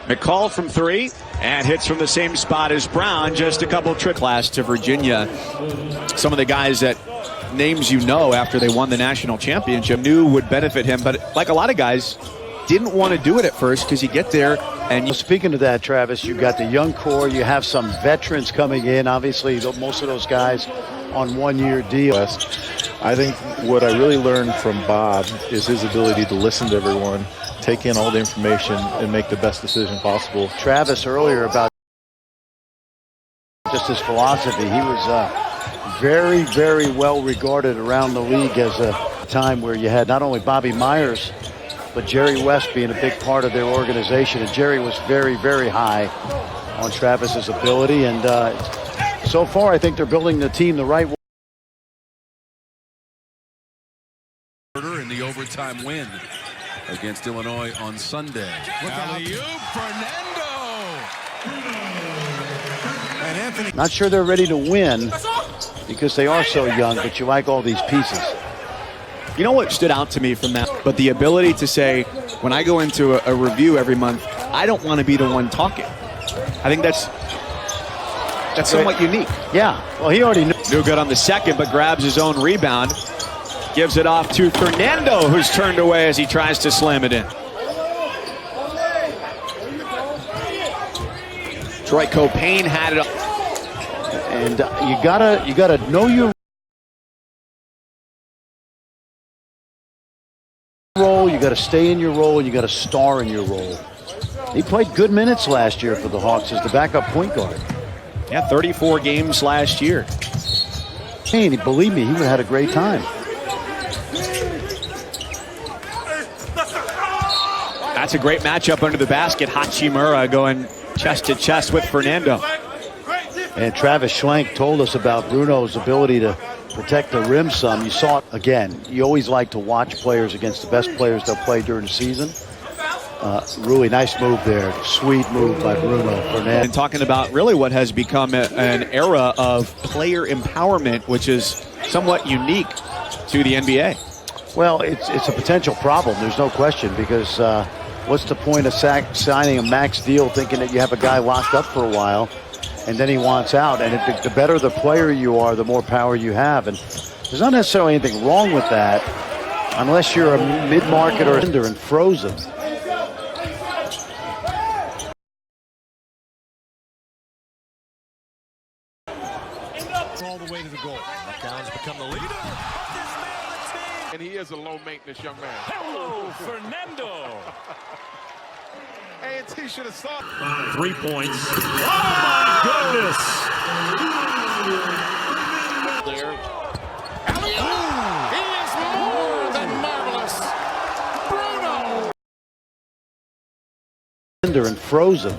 McCall from three and hits from the same spot as Brown. Just a couple trick class to Virginia. Some of the guys that names you know after they won the national championship knew would benefit him, but like a lot of guys, didn't want to do it at first because you get there and speaking of that, Travis, you got the young core, you have some veterans coming in. Obviously, most of those guys on one-year deals. I think what I really learned from Bob is his ability to listen to everyone, take in all the information, and make the best decision possible. Travis earlier about just his philosophy. He was very, very well regarded around the league as a time where you had not only Bobby Myers, but Jerry West being a big part of their organization. And Jerry was very, very high on Travis's ability. And so far, I think they're building the team the right way. In the overtime win against Illinois on Sunday. Alley-oop, Fernando! And Anthony. Not sure they're ready to win because they are so young, but you like all these pieces. You know what stood out to me from that? But the ability to say, when I go into a review every month, I don't want to be the one talking. I think that's somewhat unique. Yeah, well, he already knew. No good on the second, but grabs his own rebound. Gives it off to Fernando, who's turned away as he tries to slam it in. Troy Copain had it. And you gotta know your role. You gotta stay in your role, and you gotta star in your role. He played good minutes last year for the Hawks as the backup point guard. Yeah, 34 games last year. And believe me, he would have had a great time. That's a great matchup under the basket. Hachimura going chest to chest with Fernando. And Travis Schlenk told us about Bruno's ability to protect the rim some. You saw it again. You always like to watch players against the best players they'll play during the season. Really nice move there. Sweet move by Bruno Fernando. And talking about really what has become an era of player empowerment, which is somewhat unique to the NBA. Well, it's a potential problem. There's no question, because what's the point of signing a max deal thinking that you have a guy locked up for a while and then he wants out? And the better the player you are, the more power you have. And there's not necessarily anything wrong with that unless you're a mid-market or and frozen. All the way to the goal. McCown's become the leader. And he is a low-maintenance young man. Hello, Fernando. A&T should have stopped. 3 points. Oh, my goodness. There. He is more than marvelous. Bruno. And frozen.